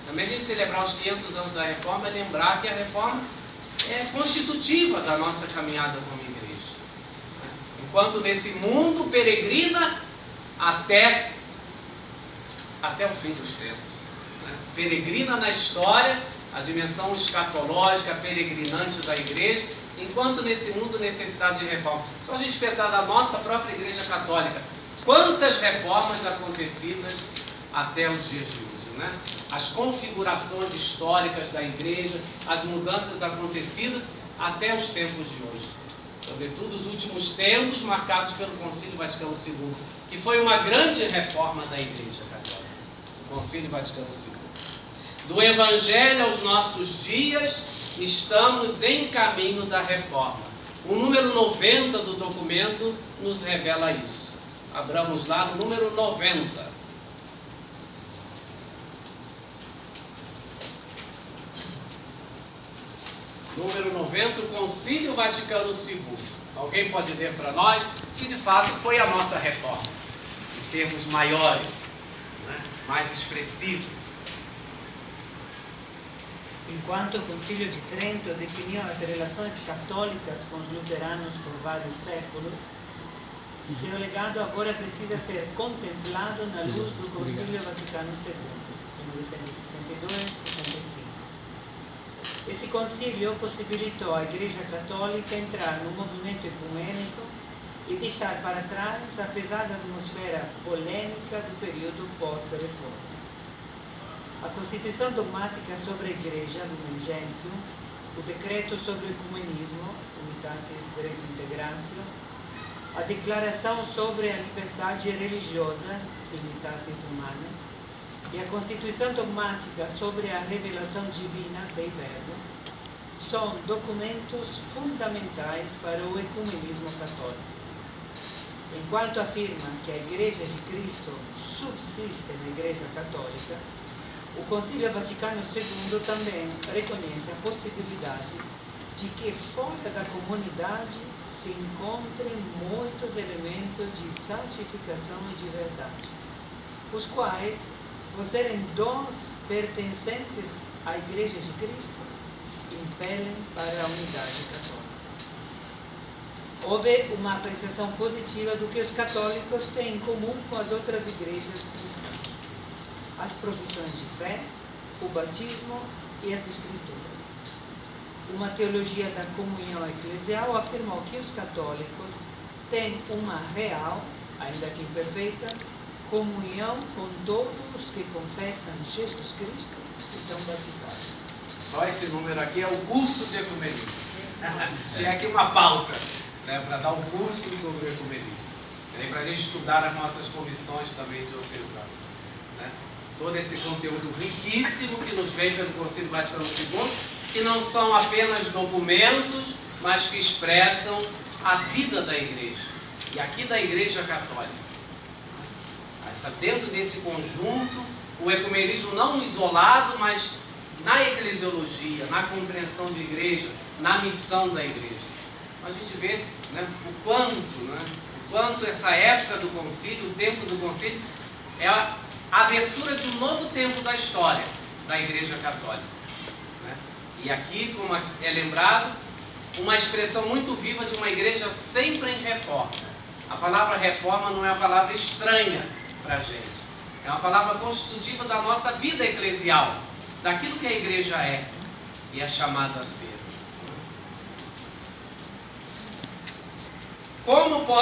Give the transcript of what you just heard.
Também a gente celebrar os 500 anos da Reforma é lembrar que a Reforma é constitutiva da nossa caminhada como igreja. Enquanto nesse mundo peregrina até o fim dos tempos. Peregrina na história, a dimensão escatológica, peregrinante da igreja, enquanto nesse mundo necessidade de reforma. Só a gente pensar na nossa própria igreja católica, quantas reformas acontecidas até os dias de hoje, né? As configurações históricas da igreja, as mudanças acontecidas até os tempos de hoje. Sobretudo os últimos tempos marcados pelo Concílio Vaticano II, que foi uma grande reforma da igreja católica, o Concílio Vaticano II. Do Evangelho aos nossos dias, estamos em caminho da reforma. O número 90 do documento nos revela isso. Abramos lá no número 90. Número 90, o Concílio Vaticano II. Alguém pode ler para nós que de fato foi a nossa reforma, em termos maiores, né? Mais expressivos. Enquanto o Concílio de Trento definiu as relações católicas com os luteranos por vários séculos, seu legado agora precisa ser contemplado na luz do Concílio Vaticano II, de 1962-65. Esse concílio possibilitou à Igreja Católica entrar no movimento ecumênico e deixar para trás a pesada atmosfera polêmica do período pós-reforma. A Constituição Dogmática sobre a Igreja, Lumen Gentium, o Decreto sobre o Ecumenismo, Unitatis Redintegratio, a Declaração sobre a Liberdade Religiosa, Unitatis Humanae, e a Constituição Dogmática sobre a Revelação Divina, Dei Verbo, são documentos fundamentais para o ecumenismo católico. Enquanto afirma que a Igreja de Cristo subsiste na Igreja Católica, o Concílio Vaticano II também reconhece a possibilidade de que fora da comunidade se encontrem muitos elementos de santificação e de verdade, os quais, por serem dons pertencentes à Igreja de Cristo, impelem para a unidade católica. Houve uma apreciação positiva do que os católicos têm em comum com as outras igrejas cristãs: as profissões de fé, o batismo e as escrituras. Uma teologia da comunhão eclesial afirmou que os católicos têm uma real, ainda que imperfeita, comunhão com todos os que confessam Jesus Cristo e são batizados. Só esse número aqui é o curso de ecumenismo. Tem aqui uma pauta, né, para dar um curso sobre o ecumenismo. E para a gente estudar as nossas comissões também diocesanas. Né? Todo esse conteúdo riquíssimo que nos vem pelo Concílio Vaticano II, que não são apenas documentos, mas que expressam a vida da igreja. E aqui da Igreja Católica. Dentro desse conjunto, o ecumenismo não isolado, mas na eclesiologia, na compreensão de igreja, na missão da igreja. A gente vê, né, o quanto essa época do concílio, o tempo do concílio, é a abertura de um novo tempo da história da Igreja Católica. Né? E aqui, como é lembrado, uma expressão muito viva de uma igreja sempre em reforma. A palavra reforma não é uma palavra estranha para a gente. É uma palavra constitutiva da nossa vida eclesial, daquilo que a igreja é e é chamada a ser. Como pode